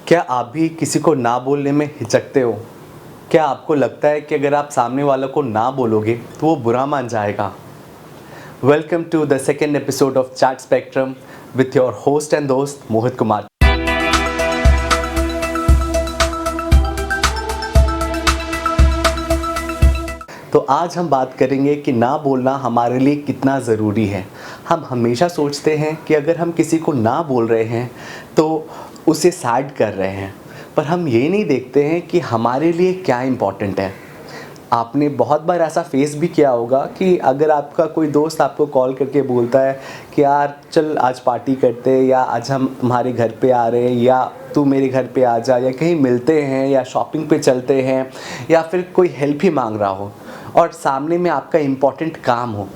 क्या आप भी किसी को ना बोलने में हिचकते हो? क्या आपको लगता है कि अगर आप सामने वालों को ना बोलोगे तो वो बुरा मान जाएगा? Welcome to the second episode of chat spectrum with your host and दोस्त मोहित कुमार। तो आज हम बात करेंगे कि ना बोलना हमारे लिए कितना ज़रूरी है। हम हमेशा सोचते हैं कि अगर हम किसी को ना बोल रहे हैं तो उसे सैड कर रहे हैं, पर हम ये नहीं देखते हैं कि हमारे लिए क्या इम्पोर्टेंट है। आपने बहुत बार ऐसा फेस भी किया होगा कि अगर आपका कोई दोस्त आपको कॉल करके बोलता है कि यार चल आज पार्टी करते हैं, या आज हम तुम्हारे घर पे आ रहे हैं, या तू मेरे घर पे आ जा, या कहीं मिलते हैं, या शॉपिंग पे चलते हैं, या फिर कोई हेल्प ही मांग रहा हो और सामने में आपका इम्पोर्टेंट काम हो।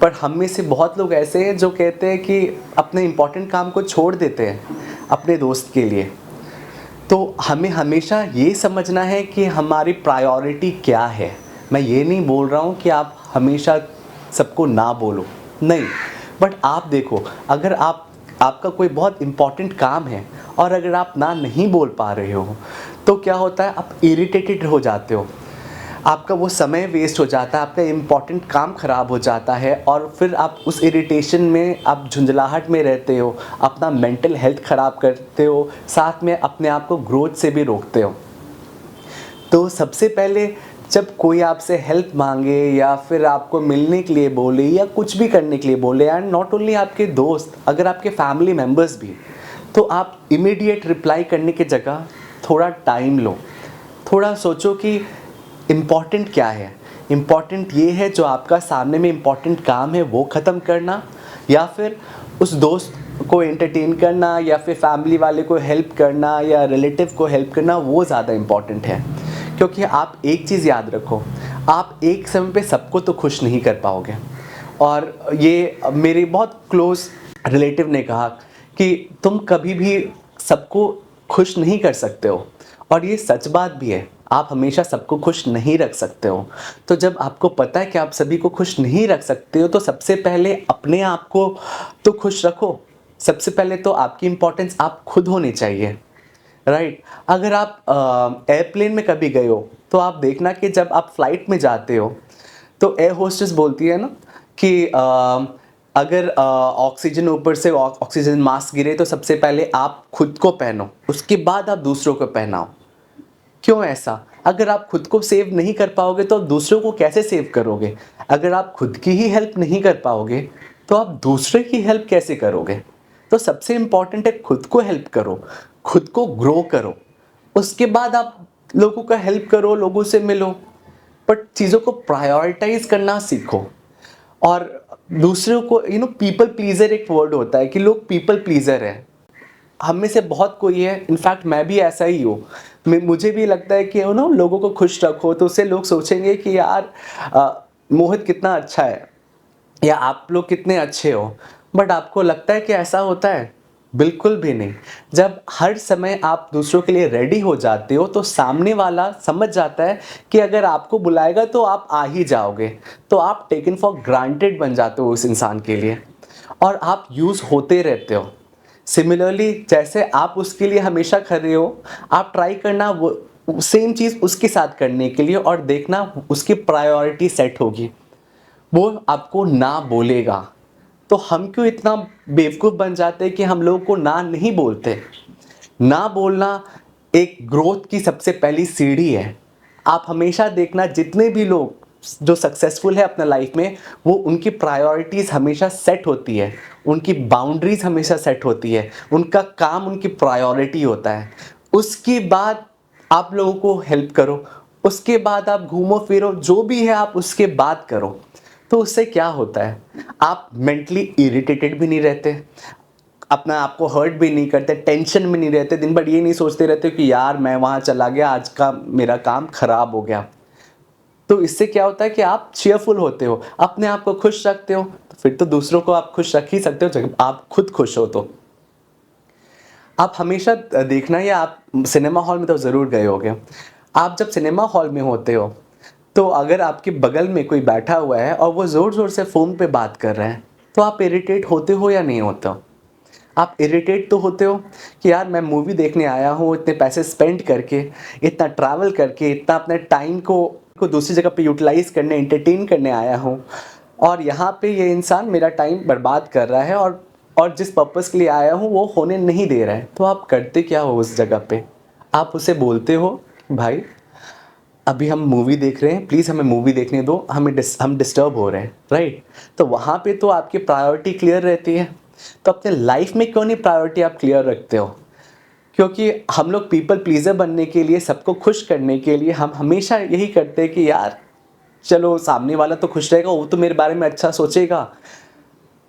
पर हम में से बहुत लोग ऐसे हैं जो कहते हैं कि अपने इम्पोर्टेंट काम को छोड़ देते हैं अपने दोस्त के लिए। तो हमें हमेशा ये समझना है कि हमारी प्रायोरिटी क्या है। मैं ये नहीं बोल रहा हूँ कि आप हमेशा सबको ना बोलो, नहीं, बट आप देखो, अगर आपका कोई बहुत इम्पोर्टेंट काम है और अगर आप ना नहीं बोल पा रहे हो तो क्या होता है, आप इरिटेटेड हो जाते हो, आपका वो समय वेस्ट हो जाता है, आपका इम्पॉर्टेंट काम ख़राब हो जाता है और फिर आप उस इरिटेशन में आप झुंझलाहट में रहते हो, अपना मेंटल हेल्थ ख़राब करते हो, साथ में अपने आप को ग्रोथ से भी रोकते हो। तो सबसे पहले जब कोई आपसे हेल्प मांगे या फिर आपको मिलने के लिए बोले या कुछ भी करने के लिए बोले, एंड नॉट ओनली आपके दोस्त, अगर आपके फैमिली मेम्बर्स भी, तो आप इमीडिएट रिप्लाई करने की जगह थोड़ा टाइम लो, थोड़ा सोचो कि इम्पॉर्टेंट क्या है। इम्पॉर्टेंट ये है जो आपका सामने में इम्पॉर्टेंट काम है वो ख़त्म करना, या फिर उस दोस्त को एंटरटेन करना, या फिर फैमिली वाले को हेल्प करना, या रिलेटिव को हेल्प करना, वो ज़्यादा इम्पॉर्टेंट है। क्योंकि आप एक चीज़ याद रखो, आप एक समय पे सबको तो खुश नहीं कर पाओगे। और ये मेरे बहुत क्लोज़ रिलेटिव ने कहा कि तुम कभी भी सबको खुश नहीं कर सकते हो, और ये सच बात भी है, आप हमेशा सबको खुश नहीं रख सकते हो। तो जब आपको पता है कि आप सभी को खुश नहीं रख सकते हो तो सबसे पहले अपने आप को तो खुश रखो। सबसे पहले तो आपकी इम्पोर्टेंस आप खुद होनी चाहिए, राइट। अगर आप एयरप्लेन में कभी गए हो तो आप देखना कि जब आप फ्लाइट में जाते हो तो एयर होस्टेस बोलती है ना कि अगर ऑक्सीजन ऊपर से ऑक्सीजन मास्क गिरे तो सबसे पहले आप खुद को पहनो, उसके बाद आप दूसरों को पहनाओ। क्यों ऐसा? अगर आप खुद को सेव नहीं कर पाओगे तो आप दूसरों को कैसे सेव करोगे? अगर आप खुद की ही हेल्प नहीं कर पाओगे तो आप दूसरे की हेल्प कैसे करोगे? तो सबसे इम्पॉर्टेंट है खुद को हेल्प करो, खुद को ग्रो करो, उसके बाद आप लोगों का हेल्प करो, लोगों से मिलो, बट चीज़ों को प्रायोरिटाइज करना सीखो। और दूसरों को पीपल प्लीजर एक वर्ड होता है कि लोग पीपल प्लीजर हैं। हम में से बहुत कोई है, इनफैक्ट मैं भी ऐसा ही हूँ। मुझे भी लगता है कि लोगों को खुश रखो तो उससे लोग सोचेंगे कि यार मोहित कितना अच्छा है, या आप लोग कितने अच्छे हो। बट आपको लगता है कि ऐसा होता है? बिल्कुल भी नहीं। जब हर समय आप दूसरों के लिए रेडी हो जाते हो तो सामने वाला समझ जाता है कि अगर आपको बुलाएगा तो आप आ ही जाओगे, तो आप टेकन फॉर ग्रांटेड बन जाते हो उस इंसान के लिए, और आप यूज़ होते रहते हो। सिमिलरली जैसे आप उसके लिए हमेशा खड़े हो, आप ट्राई करना वो सेम चीज़ उसके साथ करने के लिए, और देखना उसकी प्रायोरिटी सेट होगी, वो आपको ना बोलेगा। तो हम क्यों इतना बेवकूफ़ बन जाते हैं कि हम लोगों को ना नहीं बोलते। ना बोलना एक ग्रोथ की सबसे पहली सीढ़ी है। आप हमेशा देखना, जितने भी लोग जो सक्सेसफुल है अपने लाइफ में, वो उनकी प्रायोरिटीज़ हमेशा सेट होती है, उनकी बाउंड्रीज हमेशा सेट होती है, उनका काम उनकी प्रायोरिटी होता है। उसके बाद आप लोगों को हेल्प करो, उसके बाद आप घूमो फिरो, जो भी है आप उसके बाद करो। तो उससे क्या होता है, आप मेंटली इरिटेटेड भी नहीं रहते, अपना आपको हर्ट भी नहीं करते, टेंशन में नहीं रहते, दिन भर ये नहीं सोचते रहते कि यार मैं वहाँ चला गया, आज का मेरा काम खराब हो गया। तो इससे क्या होता है कि आप चीयरफुल होते हो, अपने आप को खुश रखते हो, तो फिर तो दूसरों को आप खुश रख ही सकते हो जब आप खुद खुश हो। तो आप हमेशा देखना, या आप सिनेमा हॉल में तो ज़रूर गए होगे। आप जब सिनेमा हॉल में होते हो तो अगर आपके बगल में कोई बैठा हुआ है और वो ज़ोर ज़ोर से फ़ोन पे बात कर रहे हैं तो आप इरिटेट होते हो या नहीं होते हो? आप इरिटेट तो होते हो कि यार मैं मूवी देखने आया हूँ इतने पैसे स्पेंड करके, इतना ट्रैवल करके, इतना अपने टाइम को दूसरी जगह पे यूटिलाइज़ करने, एंटरटेन करने आया हूँ, और यहाँ पे ये इंसान मेरा टाइम बर्बाद कर रहा है और जिस पर्पस के लिए आया हूँ वो होने नहीं दे रहा है। तो आप करते क्या हो उस जगह पे? आप उसे बोलते हो, भाई अभी हम मूवी देख रहे हैं, प्लीज़ हमें मूवी देखने दो, हम डिस्टर्ब हो रहे हैं, राइट? तो वहाँ पे तो आपकी प्रायोरिटी क्लियर रहती है। तो अपने लाइफ में क्यों नहीं प्रायोरिटी आप क्लियर रखते हो? क्योंकि हम लोग पीपल प्लीज़र बनने के लिए, सबको खुश करने के लिए हम हमेशा यही करते हैं कि यार चलो सामने वाला तो खुश रहेगा, वो तो मेरे बारे में अच्छा सोचेगा।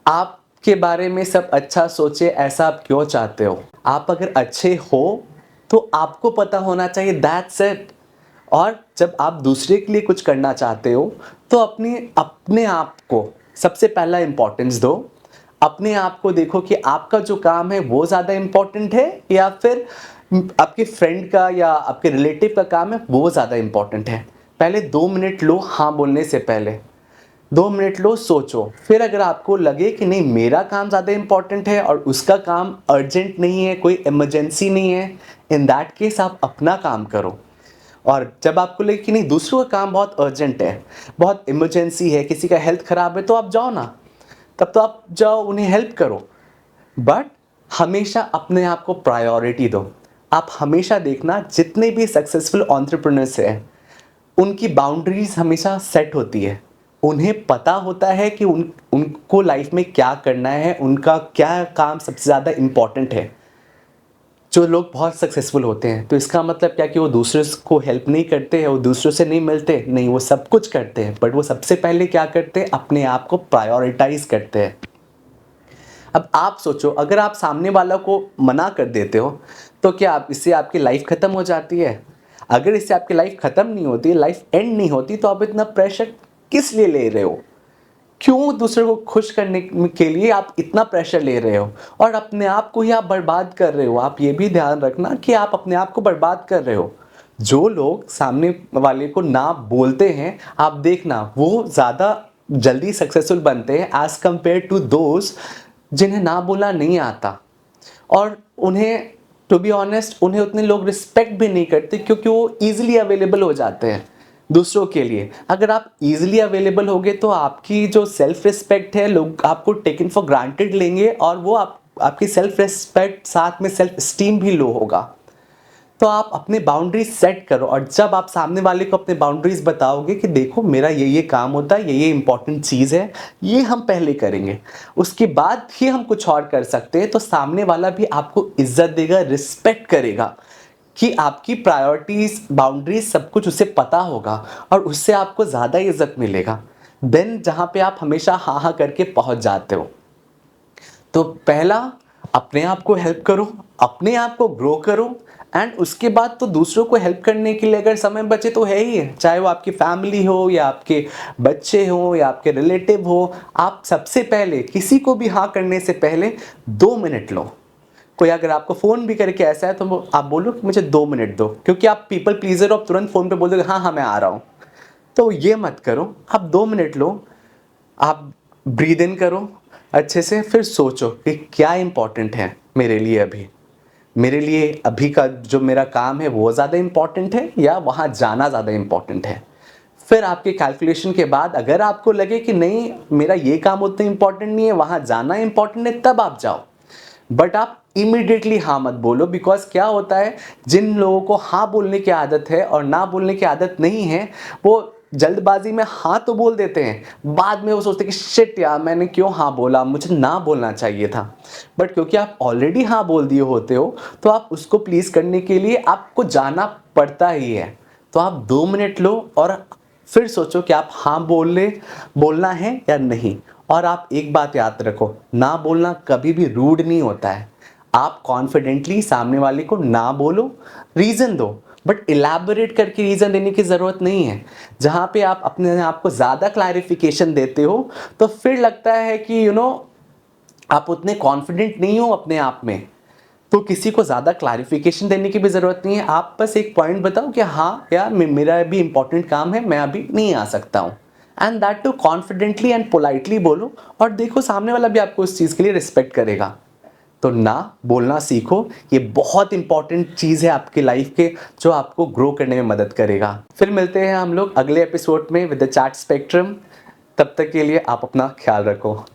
आपके बारे में सब अच्छा सोचे, ऐसा आप क्यों चाहते हो? आप अगर अच्छे हो तो आपको पता होना चाहिए, दैट्स इट। और जब आप दूसरे के लिए कुछ करना चाहते हो तो अपने आप को सबसे पहला इम्पोर्टेंस दो। अपने आप को देखो कि आपका जो काम है वो ज़्यादा इम्पोर्टेंट है या फिर आपके फ्रेंड का या आपके रिलेटिव का काम है वो ज़्यादा इम्पोर्टेंट है। पहले 2 मिनट लो हाँ बोलने से पहले, 2 मिनट लो, सोचो। फिर अगर आपको लगे कि नहीं मेरा काम ज़्यादा इम्पोर्टेंट है और उसका काम अर्जेंट नहीं है, कोई इमरजेंसी नहीं है, इन दैट केस आप अपना काम करो। और जब आपको लगे कि नहीं दूसरों का काम बहुत अर्जेंट है, बहुत इमरजेंसी है, किसी का हेल्थ ख़राब है, तो आप जाओ ना, तब तो आप जाओ उन्हें हेल्प करो। बट हमेशा अपने आप को प्रायोरिटी दो। आप हमेशा देखना जितने भी सक्सेसफुल एंटरप्रेन्योर्स हैं उनकी बाउंड्रीज हमेशा सेट होती है। उन्हें पता होता है कि उनको लाइफ में क्या करना है, उनका क्या काम सबसे ज़्यादा इम्पॉर्टेंट है। जो लोग बहुत सक्सेसफुल होते हैं तो इसका मतलब क्या कि वो दूसरे को हेल्प नहीं करते हैं, वो दूसरों से नहीं मिलते, नहीं, वो सब कुछ करते हैं, बट वो सबसे पहले क्या करते हैं, अपने आप को प्रायोरिटाइज करते हैं। अब आप सोचो, अगर आप सामने वाला को मना कर देते हो तो क्या आप इससे आपकी लाइफ ख़त्म हो जाती है? अगर इससे आपकी लाइफ ख़त्म नहीं होती, लाइफ एंड नहीं होती, तो आप इतना प्रेशर किस लिए ले रहे हो? क्यों दूसरे को खुश करने के लिए आप इतना प्रेशर ले रहे हो और अपने आप को ही आप बर्बाद कर रहे हो? आप ये भी ध्यान रखना कि आप अपने आप को बर्बाद कर रहे हो। जो लोग सामने वाले को ना बोलते हैं, आप देखना वो ज़्यादा जल्दी सक्सेसफुल बनते हैं एज कंपेयर टू दोज जिन्हें ना बोलना नहीं आता। और उन्हें, टू बी ऑनेस्ट, उन्हें उतने लोग रिस्पेक्ट भी नहीं करते क्योंकि वो ईजिली अवेलेबल हो जाते हैं दूसरों के लिए। अगर आप ईजिली अवेलेबल होगे तो आपकी जो सेल्फ रिस्पेक्ट है, लोग आपको टेकन फॉर ग्रांटेड लेंगे और वो आपकी सेल्फ रिस्पेक्ट साथ में सेल्फ स्टीम भी लो होगा। तो आप अपने बाउंड्रीज सेट करो, और जब आप सामने वाले को अपने बाउंड्रीज बताओगे कि देखो मेरा ये काम होता है, ये इंपॉर्टेंट चीज़ है, ये हम पहले करेंगे, उसके बाद ही हम कुछ और कर सकते हैं, तो सामने वाला भी आपको इज्जत देगा, रिस्पेक्ट करेगा कि आपकी प्रायोरिटीज, बाउंड्रीज सब कुछ उसे पता होगा और उससे आपको ज़्यादा इज्जत मिलेगा देन जहाँ पे आप हमेशा हाँ हाँ करके पहुँच जाते हो। तो पहला, अपने आप को हेल्प करो, अपने आप को ग्रो करो, एंड उसके बाद तो दूसरों को हेल्प करने के लिए अगर समय बचे तो है ही है, चाहे वो आपकी फैमिली हो या आपके बच्चे हो या आपके रिलेटिव हो। आप सबसे पहले किसी को भी हाँ करने से पहले 2 मिनट लो। कोई अगर आपको फ़ोन भी करके ऐसा है तो आप बोलो कि मुझे 2 मिनट दो, क्योंकि आप पीपल प्लीजर हो, आप तुरंत फ़ोन पे बोल दोगे हाँ हाँ मैं आ रहा हूँ। तो ये मत करो, आप 2 मिनट लो, आप ब्रीद इन करो अच्छे से, फिर सोचो कि क्या इंपॉर्टेंट है मेरे लिए अभी। मेरे लिए अभी का जो मेरा काम है वो ज़्यादा इंपॉर्टेंट है या वहाँ जाना ज़्यादा इंपॉर्टेंट है। फिर आपके कैलकुलेशन के बाद अगर आपको लगे कि नहीं मेरा ये काम उतना इंपॉर्टेंट नहीं है, वहाँ जाना इंपॉर्टेंट है, तब आप जाओ। बट आप इमीडिएटली हाँ मत बोलो, बिकॉज क्या होता है, जिन लोगों को हाँ बोलने की आदत है और ना बोलने की आदत नहीं है, वो जल्दबाजी में हाँ तो बोल देते हैं, बाद में वो सोचते हैं कि शिट यार मैंने क्यों हाँ बोला, मुझे ना बोलना चाहिए था। बट क्योंकि आप ऑलरेडी हाँ बोल दिए होते हो तो आप उसको प्लीज़ करने के लिए आपको जाना पड़ता ही है। तो आप 2 मिनट लो और फिर सोचो कि आप हाँ बोलना है या नहीं। और आप एक बात याद रखो, ना बोलना कभी भी रूड नहीं होता है। आप कॉन्फिडेंटली सामने वाले को ना बोलो, रीज़न दो, बट इलैबोरेट करके रीज़न देने की ज़रूरत नहीं है। जहाँ पे आप अपने आप को ज़्यादा क्लैरिफिकेशन देते हो तो फिर लगता है कि आप उतने कॉन्फिडेंट नहीं हो अपने आप में, तो किसी को ज़्यादा क्लैरिफिकेशन देने की भी ज़रूरत नहीं है। आप बस एक पॉइंट बताओ कि हाँ यार मेरा भी इंपॉर्टेंट काम है, मैं अभी नहीं आ सकता हूँ, and that too confidently and politely बोलो, और देखो सामने वाला भी आपको उस चीज़ के लिए रिस्पेक्ट करेगा। तो ना बोलना सीखो, ये बहुत इंपॉर्टेंट चीज़ है आपकी लाइफ के, जो आपको ग्रो करने में मदद करेगा। फिर मिलते हैं हम लोग अगले एपिसोड में विद द चैट स्पेक्ट्रम। तब तक के लिए आप अपना ख्याल रखो।